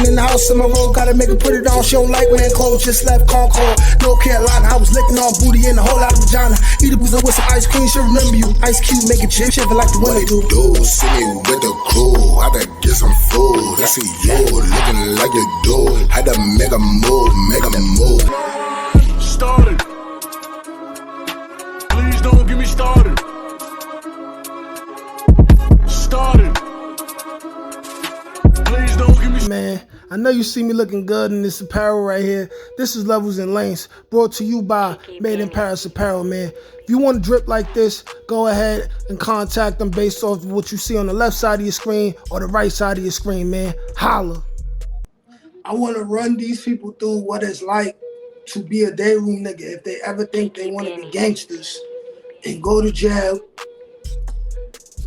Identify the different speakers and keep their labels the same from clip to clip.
Speaker 1: Walking in the house in my road, gotta make her put it on. She don't like wearing clothes, just left Concord, North Carolina. I was licking on booty and a whole lot of vagina. Eat a pizza with some ice cream, she'll remember you. Ice Cube, make it chip, shiver like the winter do.
Speaker 2: See me with the crew, I gotta get some food. I see you looking like you do. Had to make a move, make a move.
Speaker 3: Started. Please don't get me started. Started. Please don't get me.
Speaker 1: Man, I know you see me looking good in this apparel right here. This is Levels and Lengths, brought to you by Made in Paris Apparel, man. If you want to drip like this, go ahead and contact them based off of what you see on the left side of your screen or the right side of your screen, man. Holla. I want to run these people through what it's like to be a Dayroom nigga if they ever think they want to be gangsters and go to jail.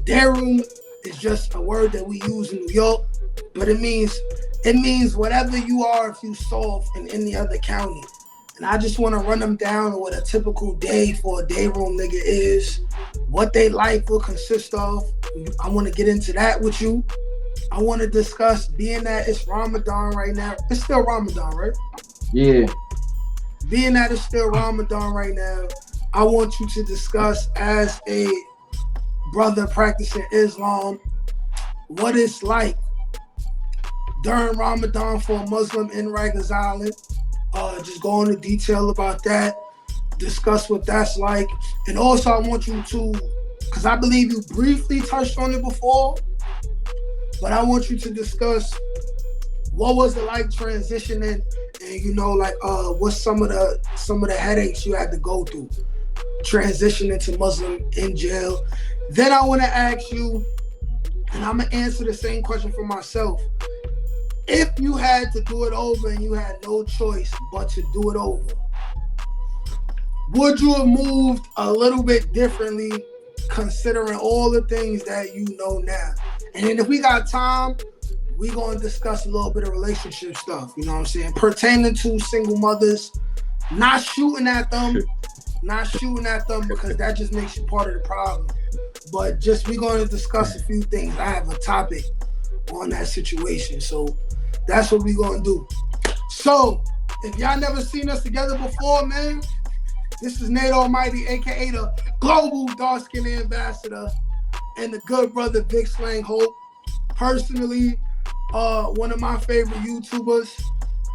Speaker 1: Dayroom is just a word that we use in New York, but it means whatever you are if you soft in any other county. And I just want to run them down what a typical day for a Dayroom nigga is, what their life will consist of. I want to get into that with you. I want to discuss, being that it's Ramadan right now. It's still Ramadan, right?
Speaker 4: Yeah.
Speaker 1: Being that it's still Ramadan right now, I want you to discuss, as a brother practicing Islam, what it's like during Ramadan for a Muslim in Rikers Island. Just go into detail about that, discuss what that's like. And also I want you to, because I believe you briefly touched on it before, but I want you to discuss what was it like transitioning, and what's some of the headaches you had to go through transitioning to Muslim in jail. Then I want to ask you, and I'm gonna answer the same question for myself. If you had to do it over and you had no choice but to do it over, would you have moved a little bit differently considering all the things that you know now? And then if we got time, we gonna discuss a little bit of relationship stuff, you know what I'm saying? Pertaining to single mothers, not shooting at them because that just makes you part of the problem. But just we gonna discuss a few things. I have a topic on that situation. So that's what we gonna do. So if y'all never seen us together before, man, this is Nate Almighty, aka the global dark skin ambassador, and the good brother Vic Slang Hope. Personally, one of my favorite YouTubers.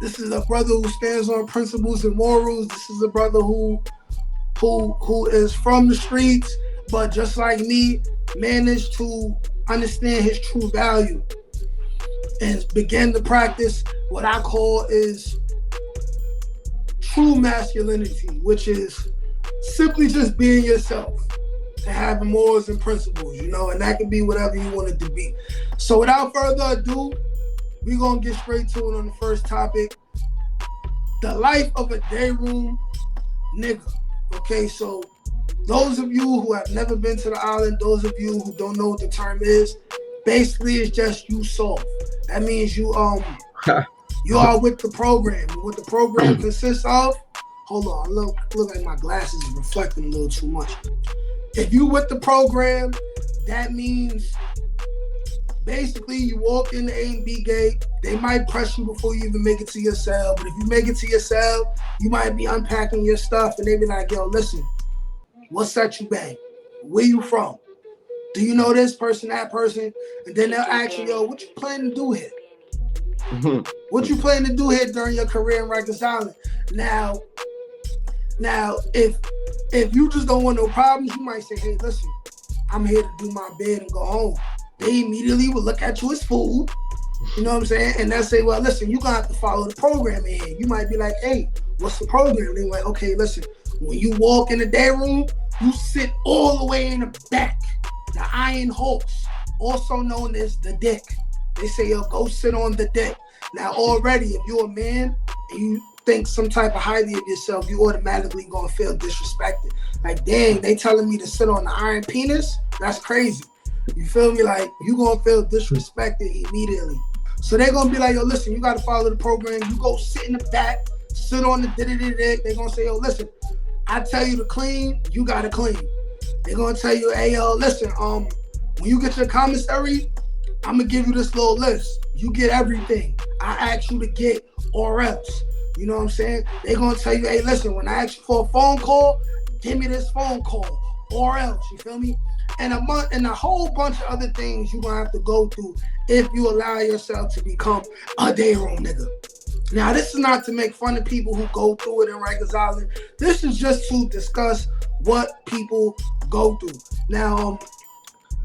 Speaker 1: This is a brother who stands on principles and morals. This is a brother who is from the streets, but just like me, managed to understand his true value and began to practice what I call is true masculinity, which is simply just being yourself and having morals and principles, and that can be whatever you want it to be. So without further ado, we're gonna get straight to it on the first topic, the life of a Dayroom nigga. Okay, so those of you who have never been to the island, those of you who don't know what the term is, basically it's just you soft. That means you you are with the program. What the program consists of, hold on, look like my glasses is reflecting a little too much. If you with the program, that means basically you walk in the A and B gate, they might press you before you even make it to your cell. But if you make it to your cell, you might be unpacking your stuff and they be like, yo, listen, what set you back? Where you from? Do you know this person, that person? And then they'll ask you, yo, what you planning to do here? What you planning to do here during your career in Rikers Island? Now, if you just don't want no problems, you might say, hey, listen, I'm here to do my bid and go home. They immediately will look at you as food. You know what I'm saying? And they'll say, well, listen, you're going to have to follow the program in. You might be like, hey, what's the program? They're like, okay, listen, when you walk in the day room, you sit all the way in the back. The iron horse, also known as the deck. They say, yo, go sit on the deck. Now, already, if you're a man and you think some type of highly of yourself, you automatically gonna feel disrespected. Like, dang, they telling me to sit on the iron penis? That's crazy. You feel me? Like, you gonna feel disrespected immediately. So they're gonna be like, yo, listen, you gotta follow the program. You go sit in the back, sit on the deck. They're gonna say, yo, listen, I tell you to clean, you gotta clean. They're gonna tell you, hey, yo, listen, when you get your commissary, I'm gonna give you this little list. You get everything. I ask you to get or else. You know what I'm saying? They're gonna tell you, hey, listen, when I ask you for a phone call, give me this phone call or else. You feel me? And a whole bunch of other things you're gonna have to go through if you allow yourself to become a Dayroom nigga. Now, this is not to make fun of people who go through it in Rikers Island. This is just to discuss what people go through. Now,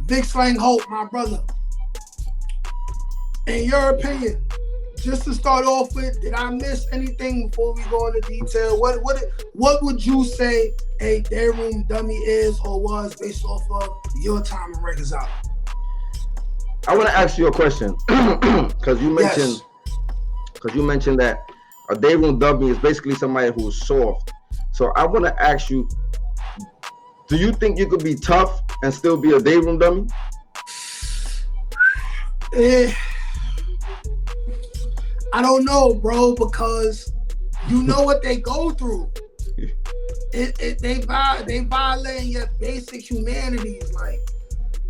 Speaker 1: Vic Slang Hope, my brother, in your opinion, just to start off with, did I miss anything before we go into detail? What would you say a Dayroom dummy is or was based off of your time in Rikers Island?
Speaker 4: I want to ask you a question because you mentioned that a Dayroom dummy is basically somebody who's soft. So I want to ask you, do you think you could be tough and still be a Dayroom dummy?
Speaker 1: I don't know, bro, because you know what they go through. They violating your basic humanities. Like,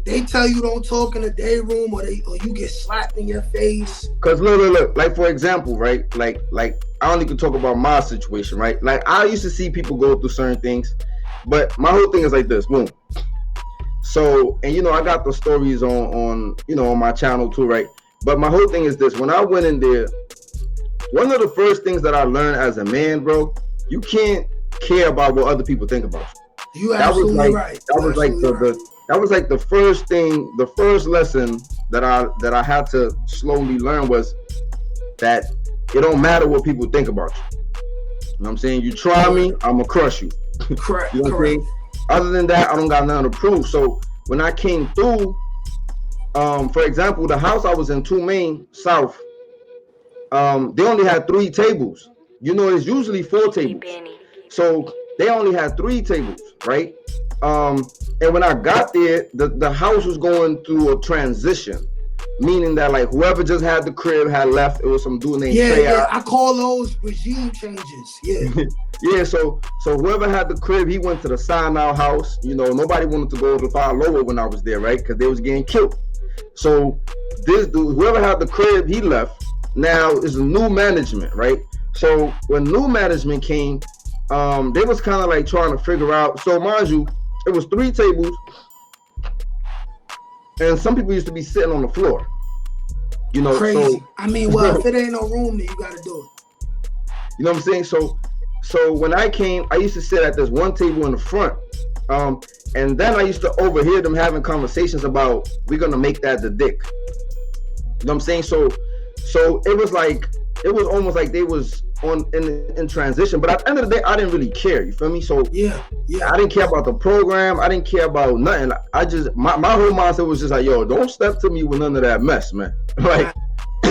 Speaker 1: they tell you don't talk in the Dayroom, or you get slapped in your face.
Speaker 4: Cause look. Like, for example, right? Like I only can talk about my situation, right? Like, I used to see people go through certain things, but my whole thing is like this. Boom. So, and I got the stories on my channel too, right? But my whole thing is this: when I went in there, one of the first things that I learned as a man, bro, you can't care about what other people think about you.
Speaker 1: You absolutely right.
Speaker 4: That was like the first thing, the first lesson that I had to slowly learn was that it don't matter what people think about you. You know what I'm saying? You try me, I'm gonna crush you.
Speaker 1: Correct.
Speaker 4: You know what I'm saying? Other than that, I don't got nothing to prove. So when I came through, for example, the house I was in, 2 Main South, they only had 3 tables. It's usually 4 tables. So they only had 3 tables, right? And when I got there, the house was going through a transition, meaning that like whoever just had the crib had left. It was some dude named Trey.
Speaker 1: Yeah, I call those regime changes. Yeah.
Speaker 4: Yeah, so whoever had the crib, he went to the sign-out house. Nobody wanted to go to 5 Lower when I was there, right? Because they was getting killed. So this dude, whoever had the crib, he left. Now it's a new management, right? So when new management came, they was kind of like trying to figure out. So mind you, it was 3 tables, and some people used to be sitting on the floor.
Speaker 1: Crazy.
Speaker 4: So,
Speaker 1: I mean, well, if it ain't no room, then you gotta do it.
Speaker 4: You know what I'm saying? So when I came, I used to sit at this one table in the front, and then I used to overhear them having conversations about we're gonna make that the dick. You know what I'm saying? So it was almost like they was in transition, but at the end of the day, I didn't really care. You feel me? So
Speaker 1: yeah,
Speaker 4: I didn't care about the program. I didn't care about nothing. I just my whole mindset was just like, yo, don't step to me with none of that mess, man. Like,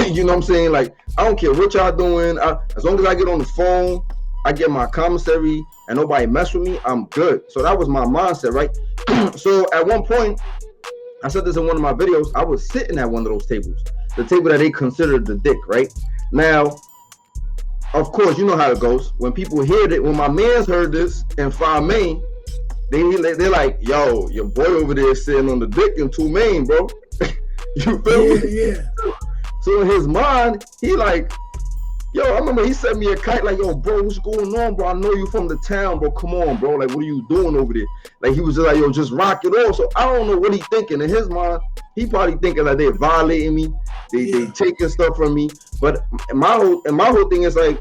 Speaker 4: you know what I'm saying? Like, I don't care what y'all doing. As long as I get on the phone, I get my commissary, and nobody mess with me, I'm good. So that was my mindset, right? So at one point, I said this in one of my videos, I was sitting at one of those tables, the table that they considered the dick, right? Now, of course, you know how it goes. When people hear it, when my mans heard this in 5 Main, they're like, yo, your boy over there is sitting on the dick in 2 Main, bro. You feel me?
Speaker 1: Yeah.
Speaker 4: So in his mind, he like, yo, I remember he sent me a kite like, yo, bro, what's going on, bro? I know you from the town, bro. Come on, bro. Like, what are you doing over there? Like, he was just like, yo, just rock it off. So I don't know what he's thinking. In his mind, he probably thinking like they're violating me. They taking stuff from me. But my whole thing is like,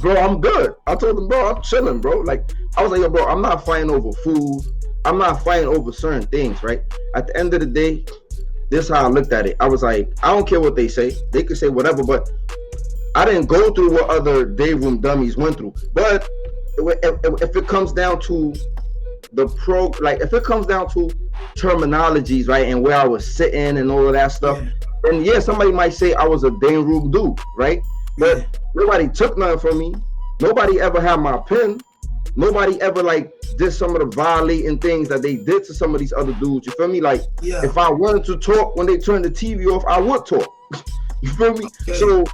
Speaker 4: bro, I'm good. I told him, bro, I'm chilling, bro. Like, I was like, yo, bro, I'm not fighting over food. I'm not fighting over certain things, right? At the end of the day, this is how I looked at it. I was like, I don't care what they say. They could say whatever, but I didn't go through what other Dayroom dummies went through. But if it comes down to if it comes down to terminologies, right, and where I was sitting and all of that stuff, then yeah, somebody might say I was a Dayroom dude, right? But nobody took nothing from me. Nobody ever had my pen. Nobody ever like did some of the violating things that they did to some of these other dudes. You feel me? Like, if I wanted to talk when they turned the TV off, I would talk. You feel me? Okay.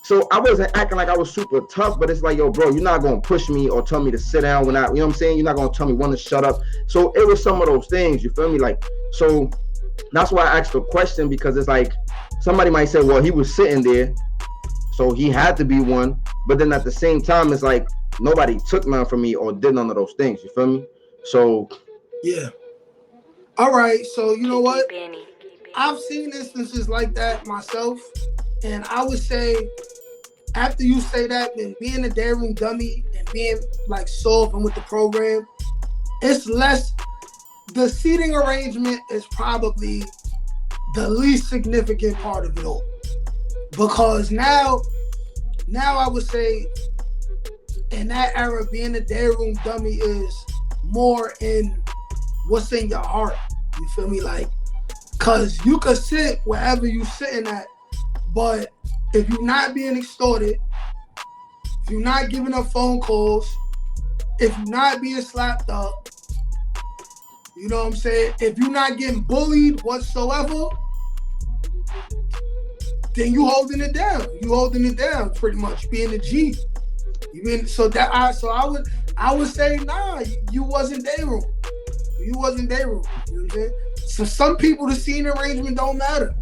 Speaker 4: So I wasn't acting like I was super tough, but it's like, yo, bro, you're not gonna push me or tell me to sit down when you know what I'm saying? You're not gonna tell me when to shut up. So it was some of those things, you feel me? Like, so that's why I asked the question, because it's like somebody might say, well, he was sitting there So he had to be one. But then at the same time, it's like nobody took none from me or did none of those things. You feel me? So
Speaker 1: Yeah. All right. So you know what? I've seen instances like that myself, and I would say after you say that, then being a Dayroom dummy and being like soft and with the program, it's less. The seating arrangement is probably the least significant part of it all, because now I would say in that era, being a Dayroom dummy is more in what's in your heart. You feel me? Like, cause you could sit wherever you sitting at, but if you're not being extorted, if you're not giving up phone calls, if you're not being slapped up, you know what I'm saying? If you're not getting bullied whatsoever, then you holding it down. You holding it down pretty much, being a G. You mean I would say nah, you wasn't Dayroom. You wasn't Dayroom. You know what I'm saying? So some people the seating arrangement don't matter.